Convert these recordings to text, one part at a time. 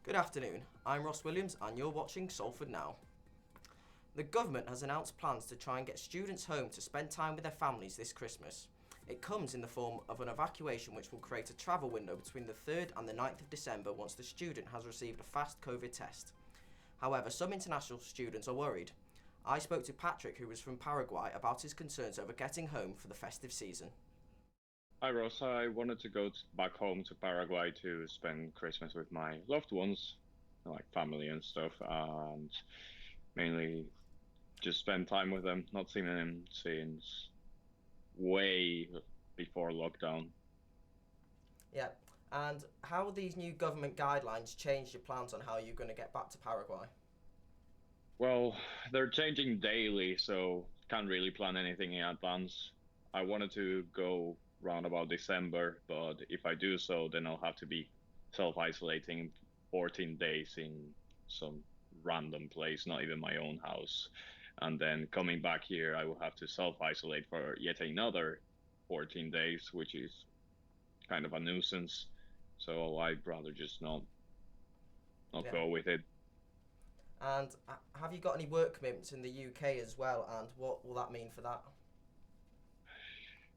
Good afternoon, I'm Ross Williams and you're watching Salford Now. The government has announced plans to try and get students home to spend time with their families this Christmas. It comes in the form of an evacuation which will create a travel window between the 3rd and the 9th of December once the student has received a fast COVID test. However, some international students are worried. I spoke to Patrick, who was from Paraguay, about his concerns over getting home for the festive season. Hi Ross, I wanted to go back home to Paraguay to spend Christmas with my loved ones, like family and stuff, and mainly just spend time with them, not seen them since way before lockdown. Yeah, and how will these new government guidelines change your plans on how you're going to get back to Paraguay? Well, they're changing daily, so can't really plan anything in advance. I wanted to go round about December, but if I do so, then I'll have to be self-isolating 14 days in some random place, not even my own house. And then coming back here, I will have to self-isolate for yet another 14 days, which is kind of a nuisance. So I'd rather just not go with it. And have you got any work commitments in the UK as well, and what will that mean for that?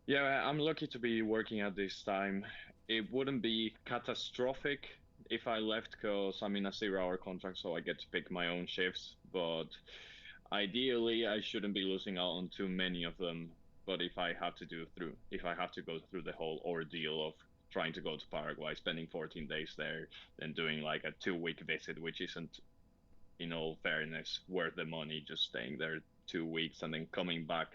Yeah, I'm lucky to be working at this time. It wouldn't be catastrophic if I left because I'm in a 0-hour contract, so I get to pick my own shifts. But ideally, I shouldn't be losing out on too many of them. But if I have to go through the whole ordeal of trying to go to Paraguay, spending 14 days there, then doing like a 2-week visit, which isn't, in all fairness, worth the money, just staying there 2 weeks and then coming back,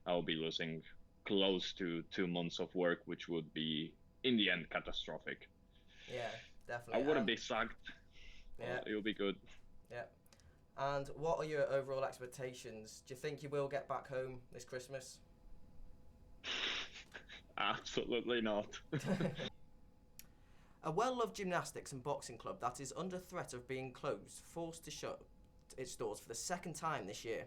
I'll be losing close to 2 months of work, which would be, in the end, catastrophic. Yeah, definitely. I wouldn't be sacked, yeah, but it would be good. Yeah. And what are your overall expectations? Do you think you will get back home this Christmas? Absolutely not. A well-loved gymnastics and boxing club that is under threat of being closed, forced to shut its doors for the second time this year.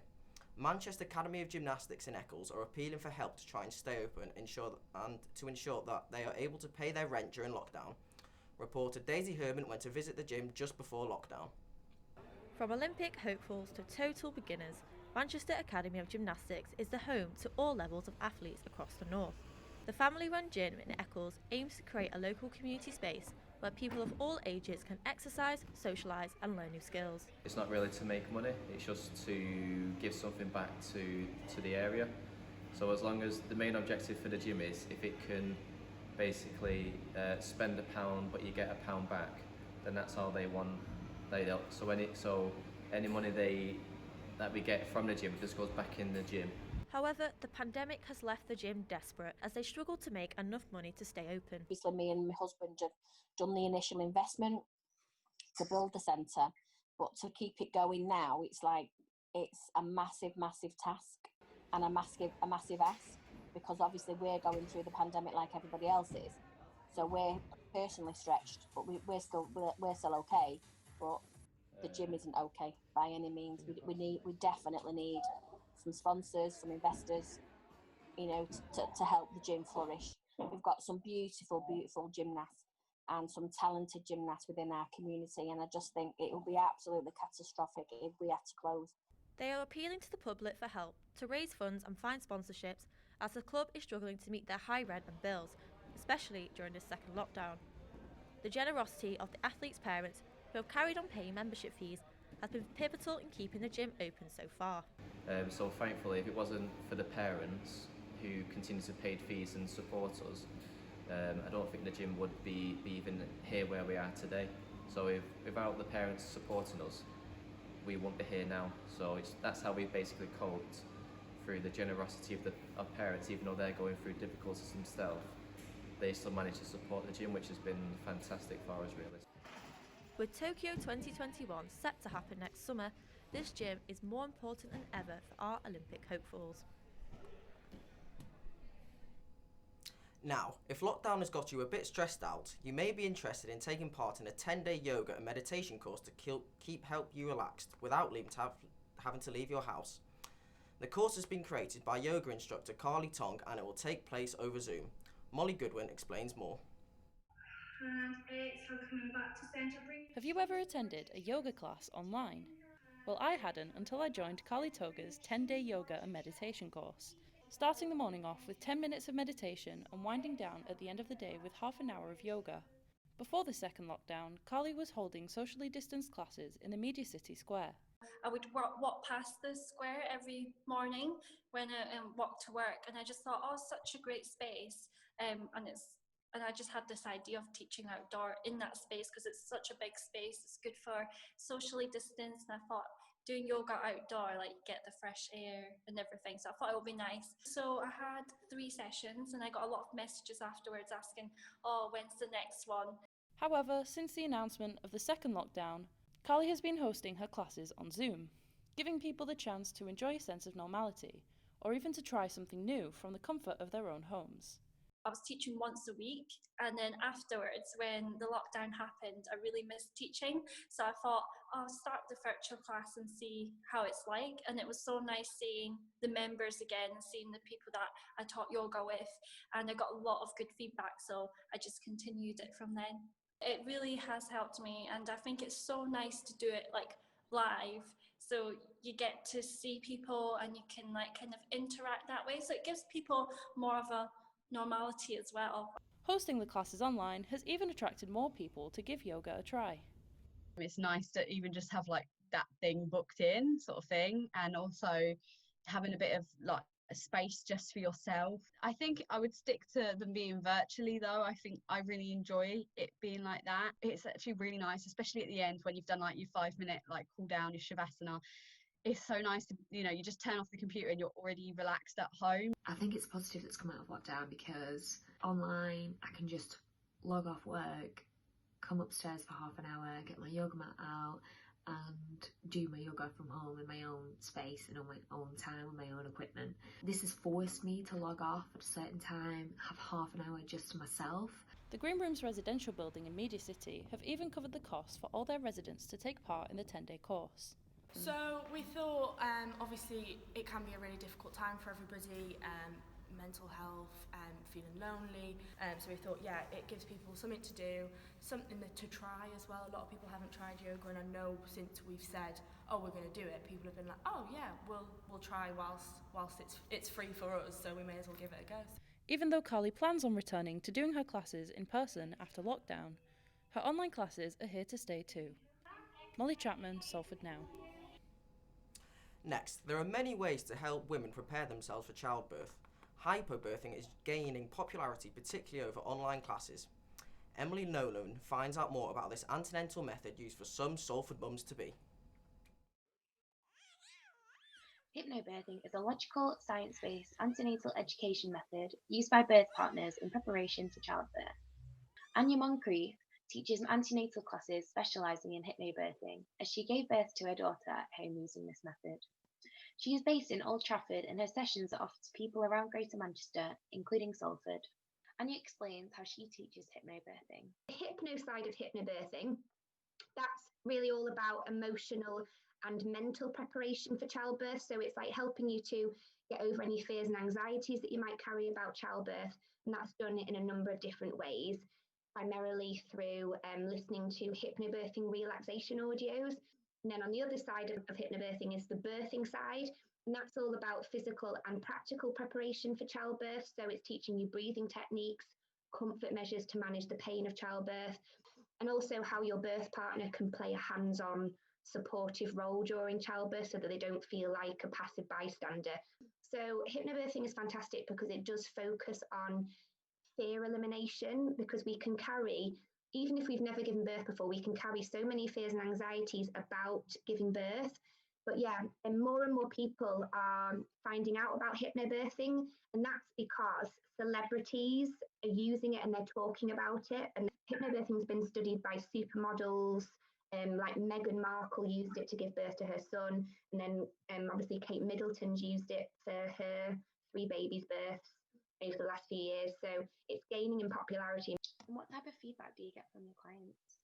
Manchester Academy of Gymnastics in Eccles are appealing for help to try and stay open and to ensure that they are able to pay their rent during lockdown. Reporter Daisy Herman went to visit the gym just before lockdown. From Olympic hopefuls to total beginners, Manchester Academy of Gymnastics is the home to all levels of athletes across the north. The family-run gym in Eccles aims to create a local community space where people of all ages can exercise, socialise and learn new skills. It's not really to make money, it's just to give something back to the area. So as long as the main objective for the gym is if it can basically spend £1 but you get £1 back, then that's all they want. So any money that we get from the gym just goes back in the gym. However, the pandemic has left the gym desperate as they struggle to make enough money to stay open. Obviously, me and my husband have done the initial investment to build the centre, but to keep it going now, it's a massive task and a massive ask, because obviously we're going through the pandemic like everybody else is. So we're personally stretched, but we're still okay. But the gym isn't okay by any means. We definitely need some sponsors, some investors, to help the gym flourish. We've got some beautiful gymnasts and some talented gymnasts within our community, and I just think it would be absolutely catastrophic if we had to close. They are appealing to the public for help to raise funds and find sponsorships as the club is struggling to meet their high rent and bills, especially during this second lockdown. The generosity of the athletes' parents who have carried on paying membership fees has been pivotal in keeping the gym open so far. So thankfully, if it wasn't for the parents who continue to pay fees and support us, I don't think the gym would be even here where we are today. So without the parents supporting us, we won't be here now. So that's how we basically coped through the generosity of parents, even though they're going through difficulties themselves. They still manage to support the gym, which has been fantastic for us, really. With Tokyo 2021 set to happen next summer, this gym is more important than ever for our Olympic hopefuls. Now, if lockdown has got you a bit stressed out, you may be interested in taking part in a 10-day yoga and meditation course to help you relaxed without having to leave your house. The course has been created by yoga instructor Carly Tong and it will take place over Zoom. Molly Goodwin explains more. and exhale, coming back to centre. Have you ever attended a yoga class online? Well, I hadn't until I joined Kali Toga's 10-day yoga and meditation course. Starting the morning off with 10 minutes of meditation and winding down at the end of the day with half an hour of yoga. Before the second lockdown, Kali was holding socially distanced classes in the Media City Square. I would walk past the square every morning when I walked to work, and I just thought, oh, such a great space, and I just had this idea of teaching outdoor in that space because it's such a big space. It's good for socially distanced, and I thought doing yoga outdoor, like get the fresh air and everything. So I thought it would be nice. So I had 3 sessions, and I got a lot of messages afterwards asking, oh, when's the next one? However, since the announcement of the second lockdown, Kali has been hosting her classes on Zoom, giving people the chance to enjoy a sense of normality, or even to try something new from the comfort of their own homes. I was teaching once a week, and then afterwards, when the lockdown happened, I really missed teaching. So I thought, I'll start the virtual class and see how it's like. And it was so nice seeing the members again and seeing the people that I taught yoga with. And I got a lot of good feedback, so I just continued it from then. It really has helped me, and I think it's so nice to do it like live. So you get to see people and you can like kind of interact that way. So it gives people more of a normality as well. Hosting the classes online has even attracted more people to give yoga a try. It's nice to even just have like that thing booked in sort of thing, and also having a bit of like a space just for yourself. I think I would stick to them being virtually though. I think I really enjoy it being like that. It's actually really nice, especially at the end when you've done like your 5-minute like cool down, your shavasana. It's so nice to, you just turn off the computer and you're already relaxed at home. I think it's positive that's come out of lockdown, because online I can just log off work, come upstairs for half an hour, get my yoga mat out and do my yoga from home in my own space and on my own time with my own equipment. This has forced me to log off at a certain time, have half an hour just to myself. The Green Rooms residential building in Media City have even covered the cost for all their residents to take part in the 10-day course. So we thought, obviously it can be a really difficult time for everybody, mental health, feeling lonely, so we thought, yeah, it gives people something to do, something to try as well. A lot of people haven't tried yoga, and I know since we've said, oh, we're going to do it, people have been like, oh yeah, we'll try whilst it's free for us, so we may as well give it a go. Even though Kali plans on returning to doing her classes in person after lockdown, her online classes are here to stay too. Molly Chapman, Salford Now. Next, there are many ways to help women prepare themselves for childbirth. Hypnobirthing is gaining popularity, particularly over online classes. Emily Nolan finds out more about this antenatal method used for some Salford mums-to-be. Hypnobirthing is a logical, science-based antenatal education method used by birth partners in preparation for childbirth. Anya Moncrief teaches antenatal classes specialising in hypnobirthing, as she gave birth to her daughter at home using this method. She is based in Old Trafford, and her sessions are offered to people around Greater Manchester, including Salford. Anya explains how she teaches hypnobirthing. The hypno side of hypnobirthing, that's really all about emotional and mental preparation for childbirth. So it's like helping you to get over any fears and anxieties that you might carry about childbirth. And that's done in a number of different ways, primarily through listening to hypnobirthing relaxation audios. And then on the other side of hypnobirthing is the birthing side. And that's all about physical and practical preparation for childbirth. So it's teaching you breathing techniques, comfort measures to manage the pain of childbirth, and also how your birth partner can play a hands-on supportive role during childbirth so that they don't feel like a passive bystander. So hypnobirthing is fantastic because it does focus on fear elimination, because we can carry, even if we've never given birth before, we can carry so many fears and anxieties about giving birth. But yeah, and more people are finding out about hypnobirthing, and that's because celebrities are using it and they're talking about it. And hypnobirthing has been studied by supermodels, like Meghan Markle used it to give birth to her son, and then obviously Kate Middleton's used it for her 3 babies' births over the last few years. So it's gaining in popularity. And what type of feedback do you get from your clients?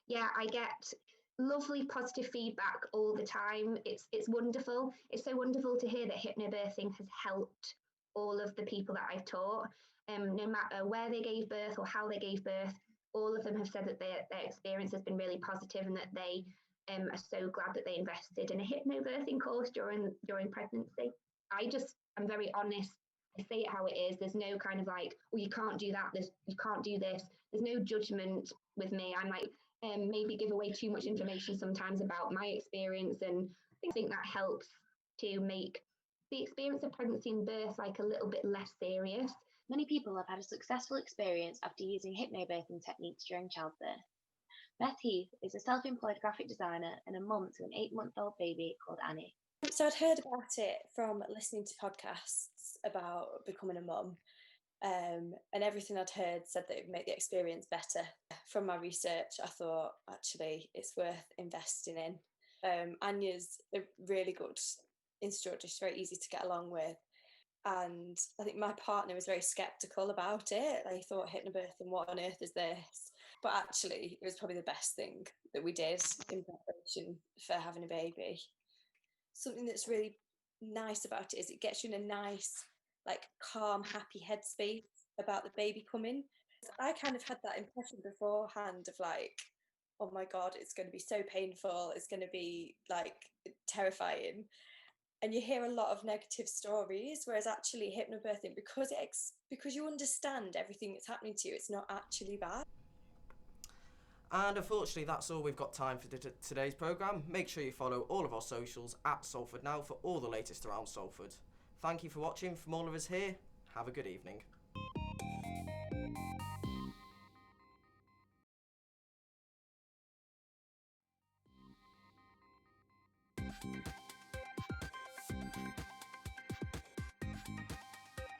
Yeah, I get lovely positive feedback all the time. It's wonderful. It's so wonderful to hear that hypnobirthing has helped all of the people that I've taught, no matter where they gave birth or how they gave birth. all of them have said that their experience has been really positive and that they are so glad that they invested in a hypnobirthing course during pregnancy. I'm very honest. I say it how it is. There's no kind of like, well, you can't do that. You can't do this. There's no judgment with me. I might maybe give away too much information sometimes about my experience, and I think that helps to make the experience of pregnancy and birth like a little bit less serious. Many people have had a successful experience after using hypnobirthing techniques during childbirth. Beth Heath is a self-employed graphic designer and a mum to an 8-month-old baby called Annie. So I'd heard about it from listening to podcasts about becoming a mum, and everything I'd heard said that it would make the experience better. From my research, I thought, actually, it's worth investing in. Anya's a really good instructor. She's very easy to get along with. And I think my partner was very sceptical about it. He thought, hypnobirthing, what on earth is this? But actually, it was probably the best thing that we did in preparation for having a baby. Something that's really nice about it is it gets you in a nice, like, calm, happy headspace about the baby coming. I kind of had that impression beforehand of like, oh my God, it's going to be so painful. It's going to be like terrifying. And you hear a lot of negative stories, whereas actually hypnobirthing, because you understand everything that's happening to you, it's not actually bad. And unfortunately, that's all we've got time for today's programme. Make sure you follow all of our socials at Salford Now for all the latest around Salford. Thank you for watching. From all of us here, have a good evening.